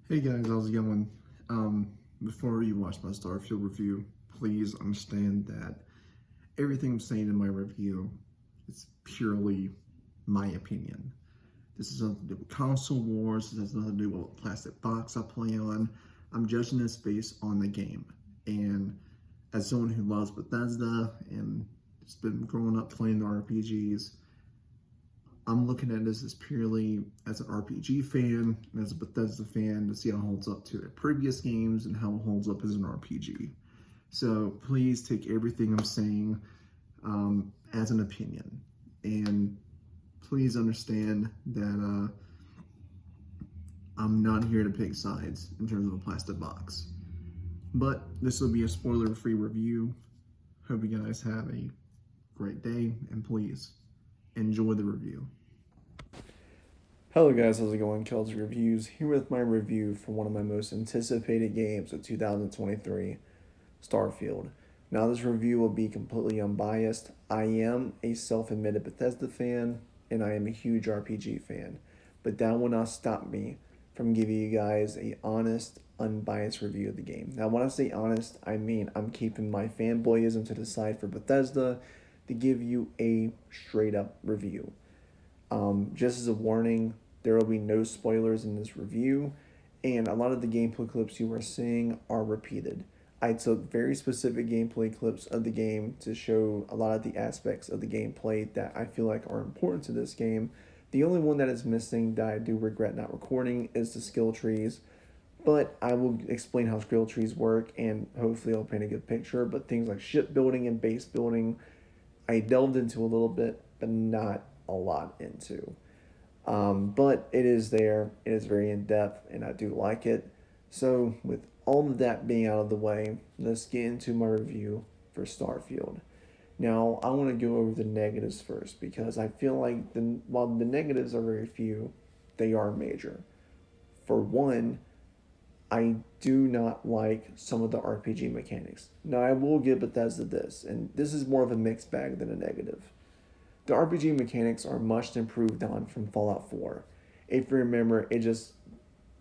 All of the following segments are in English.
Hey guys, how's it going? Before you watch my Starfield review, please understand that everything I'm saying in my review is purely my opinion. This has nothing to do with console wars, this has nothing to do with what plastic box I play on. I'm judging this based on the game. And as someone who loves Bethesda and has been growing up playing the RPGs, I'm looking at this as purely as an RPG fan and as a Bethesda fan to see how it holds up to their previous games and how it holds up as an RPG. So please take everything I'm saying as an opinion. And please understand that I'm not here to pick sides in terms of a plastic box. But this will be a spoiler-free review. Hope you guys have a great day, and please enjoy the review. Hello guys, how's it going? Kelsey Reviews here with my review for one of my most anticipated games of 2023, Starfield. Now this review will be completely unbiased. I am a self-admitted Bethesda fan and I am a huge RPG fan, but that will not stop me from giving you guys a honest, unbiased review of the game. Now when I say honest, I mean I'm keeping my fanboyism to the side for Bethesda to give you a straight up review. Just as a warning, there will be no spoilers in this review, and a lot of the gameplay clips you are seeing are repeated. I took very specific gameplay clips of the game to show a lot of the aspects of the gameplay that I feel like are important to this game. The only one that is missing that I do regret not recording is the skill trees, but I will explain how skill trees work and hopefully I'll paint a good picture. But things like shipbuilding and base building, I delved into a little bit, but not a lot into. But it is there. It is very in depth, and I do like it. So, with all of that being out of the way, let's get into my review for Starfield. Now, I want to go over the negatives first because I feel like while the negatives are very few, they are major. For one, I do not like some of the RPG mechanics. Now, I will give Bethesda this, and this is more of a mixed bag than a negative. The RPG mechanics are much improved on from Fallout 4. If you remember,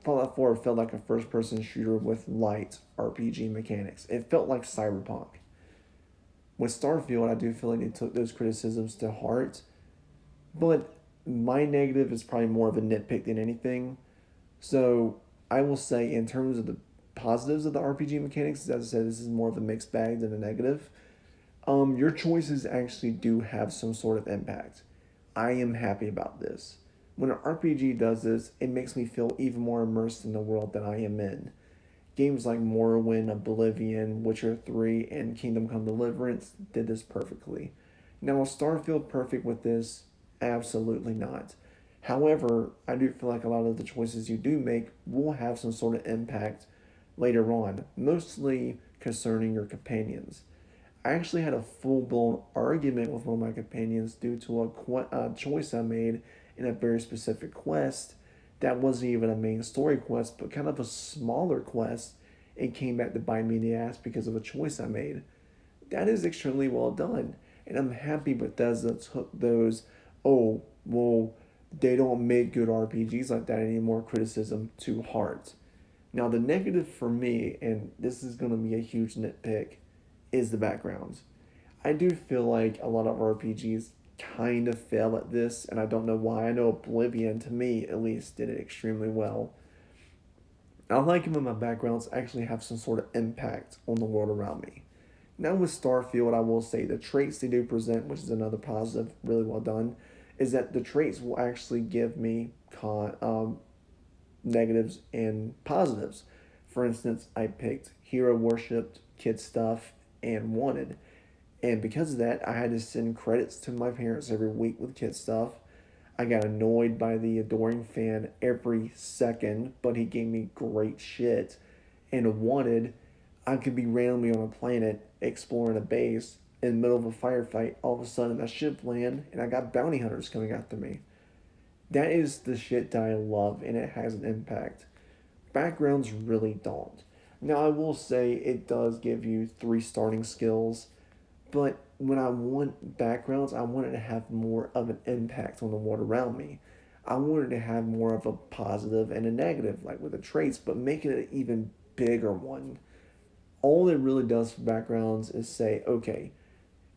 Fallout 4 felt like a first person shooter with light RPG mechanics. It felt like Cyberpunk. With Starfield, I do feel like they took those criticisms to heart, but my negative is probably more of a nitpick than anything. So I will say, in terms of the positives of the RPG mechanics, as I said, this is more of a mixed bag than a negative. Your choices actually do have some sort of impact. I am happy about this. When an RPG does this, it makes me feel even more immersed in the world that I am in. Games like Morrowind, Oblivion, Witcher 3, and Kingdom Come Deliverance did this perfectly. Now, is Starfield perfect with this? Absolutely not. However, I do feel like a lot of the choices you do make will have some sort of impact later on, mostly concerning your companions. I actually had a full blown argument with one of my companions due to a choice I made in a very specific quest that wasn't even a main story quest, but kind of a smaller quest. It came back to bite me in the ass because of a choice I made. That is extremely well done. And I'm happy Bethesda took those, oh, well, they don't make good RPGs like that anymore criticism to heart. Now, the negative for me, and this is going to be a huge nitpick, is the backgrounds. I do feel like a lot of RPGs kind of fail at this, and I don't know why. I know Oblivion, to me at least, did it extremely well. I like it when my backgrounds actually have some sort of impact on the world around me. Now with Starfield, I will say the traits they do present, which is another positive, really well done, is that the traits will actually give me negatives and positives. For instance, I picked hero worshipped, kid stuff, and wanted. And because of that, I had to send credits to my parents every week with kid stuff. I got annoyed by the adoring fan every second, but he gave me great shit. And wanted, I could be randomly on a planet exploring a base in the middle of a firefight. All of a sudden, a ship land, and I got bounty hunters coming after me. That is the shit that I love, and it has an impact. Backgrounds really don't. Now, I will say it does give you three starting skills, but when I want backgrounds, I want it to have more of an impact on the world around me. I wanted to have more of a positive and a negative, like with the traits, but make it an even bigger one. All it really does for backgrounds is say, okay,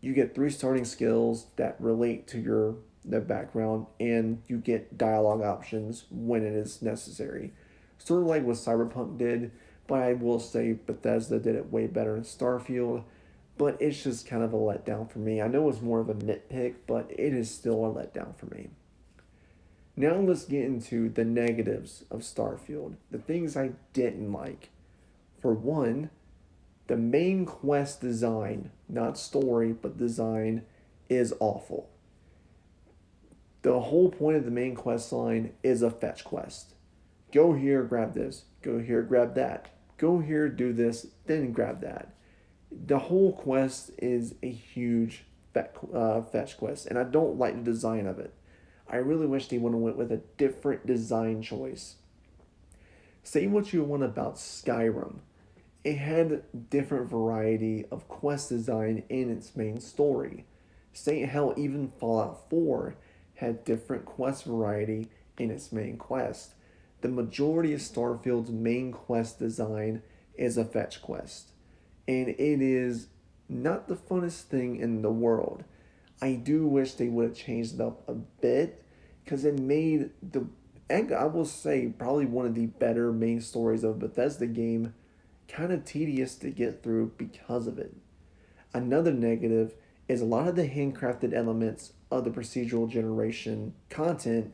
you get three starting skills that relate to your the background, and you get dialogue options when it is necessary. Sort of like what Cyberpunk did, but I will say Bethesda did it way better in Starfield. But it's just kind of a letdown for me. I know it's more of a nitpick, but it is still a letdown for me. Now let's get into the negatives of Starfield, the things I didn't like. For one, the main quest design, not story, but design, is awful. The whole point of the main quest line is a fetch quest. Go here, grab this. Go here, grab that. Go here, do this, then grab that. The whole quest is a huge fetch quest, and I don't like the design of it. I really wish they would have went with a different design choice. Say what you want about Skyrim. It had different variety of quest design in its main story. Say hell, even Fallout 4 had different quest variety in its main quest. The majority of Starfield's main quest design is a fetch quest, and it is not the funnest thing in the world. I do wish they would have changed it up a bit because it made I will say, probably one of the better main stories of a Bethesda game kind of tedious to get through because of it. Another negative is a lot of the handcrafted elements of the procedural generation content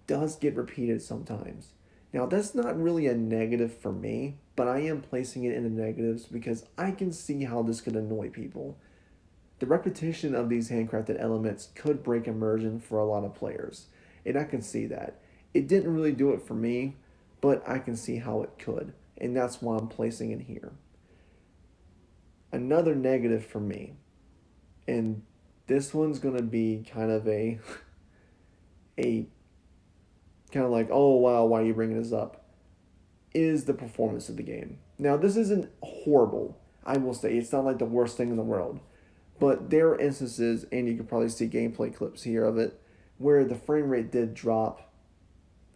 does get repeated sometimes. Now, that's not really a negative for me, but I am placing it in the negatives because I can see how this could annoy people. The repetition of these handcrafted elements could break immersion for a lot of players, and I can see that. It didn't really do it for me, but I can see how it could, and that's why I'm placing it here. Another negative for me, and this one's gonna be kind of a kind of like, oh wow, why are you bringing this up? Is the performance of the game. Now, this isn't horrible. I will say it's not like the worst thing in the world, but there are instances, and you can probably see gameplay clips here of it, where the frame rate did drop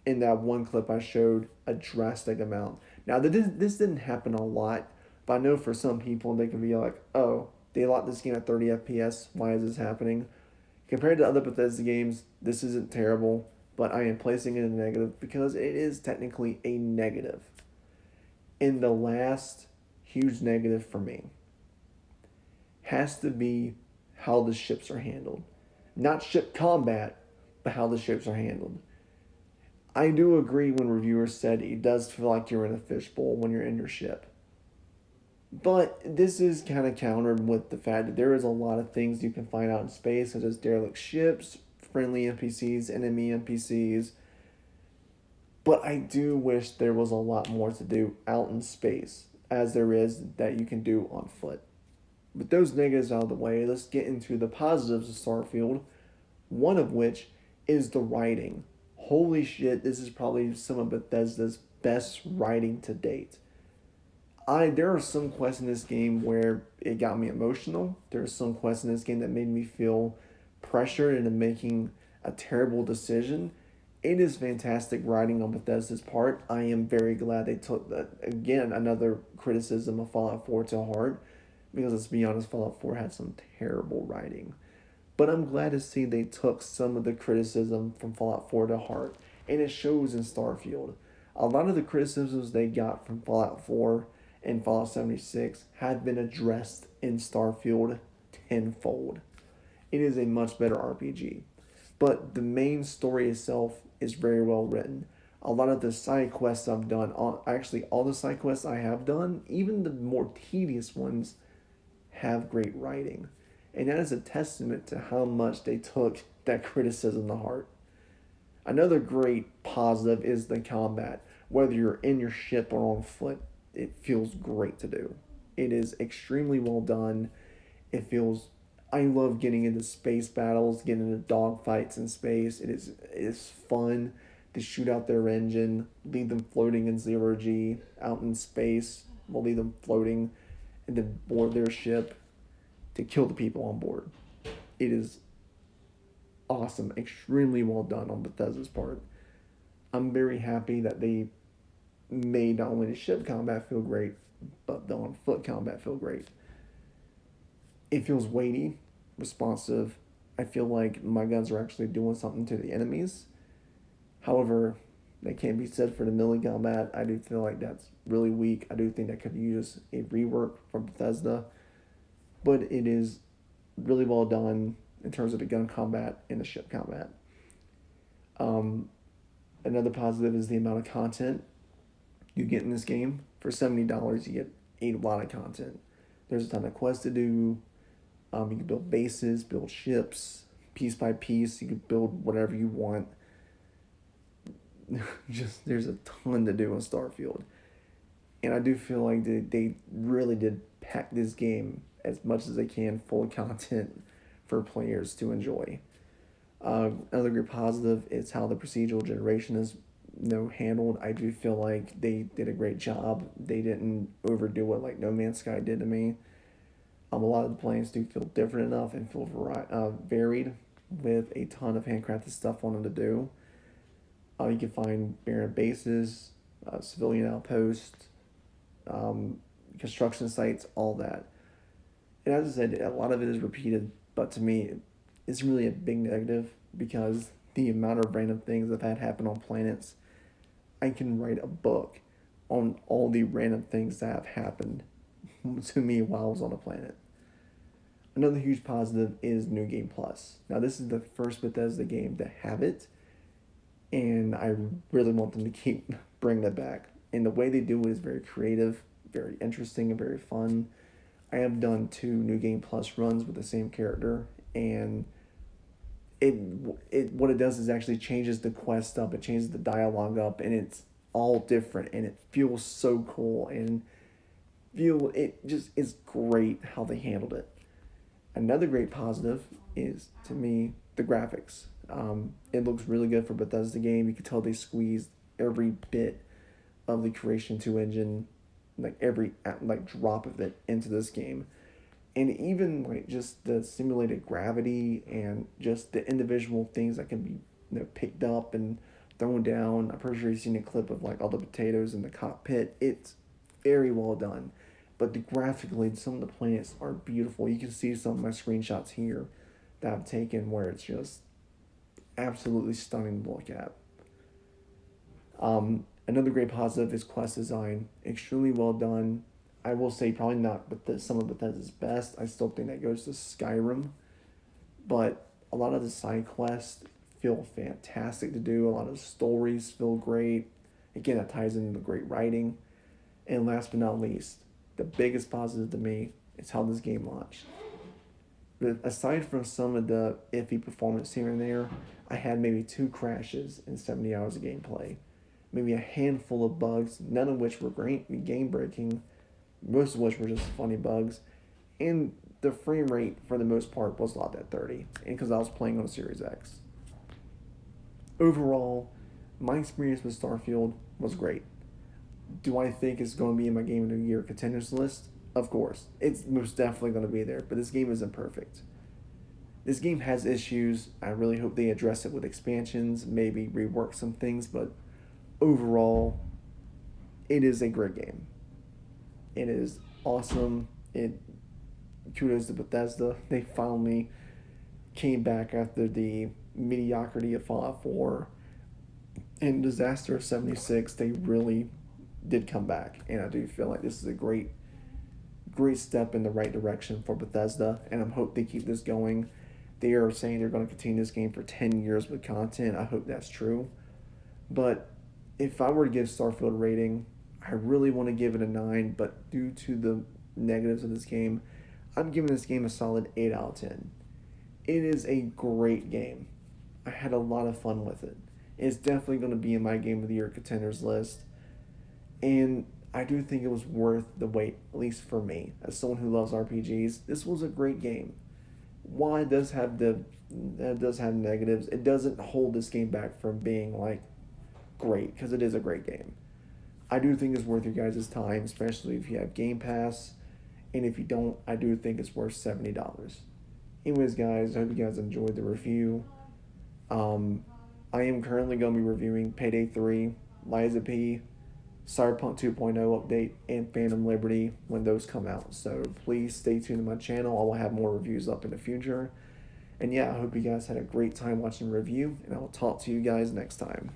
in that one clip I showed a drastic amount. Now, this didn't happen a lot, but I know for some people they can be like, oh, they locked this game at 30 FPS. Why is this happening? Compared to other Bethesda games, this isn't terrible, but I am placing it in a negative because it is technically a negative. And the last huge negative for me has to be how the ships are handled. Not ship combat, but how the ships are handled. I do agree when reviewers said it does feel like you're in a fishbowl when you're in your ship. But this is kind of countered with the fact that there is a lot of things you can find out in space, such as derelict ships, friendly NPCs, enemy NPCs. But I do wish there was a lot more to do out in space, as there is that you can do on foot. With those negatives out of the way, let's get into the positives of Starfield, one of which is the writing. Holy shit, this is probably some of Bethesda's best writing to date. There are some quests in this game where it got me emotional. There are some quests in this game that made me feel pressured into making a terrible decision. It is fantastic writing on Bethesda's part. I am very glad they took that, again, another criticism of Fallout 4 to heart, because let's be honest, Fallout 4 had some terrible writing. But I'm glad to see they took some of the criticism from Fallout 4 to heart, and it shows in Starfield. A lot of the criticisms they got from Fallout 4 and Fallout 76 have been addressed in Starfield tenfold. It is a much better RPG. But the main story itself is very well written. A lot of the side quests I've done, actually all the side quests I have done, even the more tedious ones, have great writing. And that is a testament to how much they took that criticism to heart. Another great positive is the combat. Whether you're in your ship or on foot, it feels great to do. It is extremely well done. I love getting into space battles, getting into dogfights in space. It is fun to shoot out their engine, leave them floating in zero G out in space. We'll leave them floating and then board their ship to kill the people on board. It is awesome, extremely well done on Bethesda's part. I'm very happy that they made not only the ship combat feel great, but the on foot combat feel great. It feels weighty, responsive. I feel like my guns are actually doing something to the enemies. However, that can't be said for the melee combat. I do feel like that's really weak. I do think that could use a rework from Bethesda, but it is really well done in terms of the gun combat and the ship combat. Um, Another positive is the amount of content you get in this game. For $70, you get a lot of content. There's a ton of quests to do. You can build bases, build ships, piece by piece. You can build whatever you want. Just there's a ton to do in Starfield, and I do feel like they really did pack this game as much as they can full of content for players to enjoy. Another great positive is how the procedural generation is handled. I do feel like they did a great job. They didn't overdo it like No Man's Sky did to me. A lot of the plans do feel different enough and feel varied with a ton of handcrafted stuff on them to do. You can find barren bases, civilian outposts, construction sites, all that. And as I said, a lot of it is repeated, but to me, it's really a big negative because the amount of random things I've had happen on planets, I can write a book on all the random things that have happened to me while I was on a planet. Another huge positive is New Game Plus. Now, this is the first Bethesda game to have it, and I really want them to keep bringing it back. And the way they do it is very creative, very interesting, and very fun. I have done 2 New Game Plus runs with the same character, and it what it does is actually changes the quest up, it changes the dialogue up, and it's all different, and it feels so cool, and it just is great how they handled it. Another great positive is, to me, the graphics. It looks really good for Bethesda game. You can tell they squeezed every bit of the Creation 2 engine, like every drop of it into this game. And even like just the simulated gravity and just the individual things that can be picked up and thrown down. I'm pretty sure you've seen a clip of like all the potatoes in the cockpit. It's very well done. But graphically, some of the planets are beautiful. You can see some of my screenshots here that I've taken where it's just absolutely stunning to look at. Another great positive is quest design. Extremely well done. I will say probably not some of Bethesda's best. I still think that goes to Skyrim. But a lot of the side quests feel fantastic to do. A lot of the stories feel great. Again, that ties into the great writing. And last but not least, the biggest positive to me is how this game launched. But aside from some of the iffy performance here and there, I had maybe 2 crashes in 70 hours of gameplay. Maybe a handful of bugs, none of which were great game breaking, most of which were just funny bugs. And the frame rate, for the most part, was locked at 30, and because I was playing on a Series X. Overall, my experience with Starfield was great. Do I think it's going to be in my Game of the Year contenders list? Of course. It's most definitely going to be there, but this game isn't perfect. This game has issues. I really hope they address it with expansions, maybe rework some things, but overall, it is a great game. It is awesome. Kudos to Bethesda. They finally came back after the mediocrity of Fallout 4 and disaster of 76. They really did come back, and I do feel like this is a great step in the right direction for Bethesda, and I hope they keep this going. They are saying they're going to continue this game for 10 years with content. I hope that's true. But if I were to give Starfield a rating, I really want to give it a 9, but due to the negatives of this game, I'm giving this game a solid 8 out of 10. It is a great game. I had a lot of fun with it. It's definitely going to be in my Game of the Year contenders list. And I do think it was worth the wait, at least for me. As someone who loves RPGs, this was a great game. While it does have negatives, it doesn't hold this game back from being like great, because it is a great game. I do think it's worth your guys' time, especially if you have Game Pass. And if you don't, I do think it's worth $70. Anyways, guys, I hope you guys enjoyed the review. I am currently going to be reviewing Payday 3, Liza P, Cyberpunk 2.0 update, and Phantom Liberty when those come out. So please stay tuned to my channel. I will have more reviews up in the future. And yeah, I hope you guys had a great time watching the review, and I will talk to you guys next time.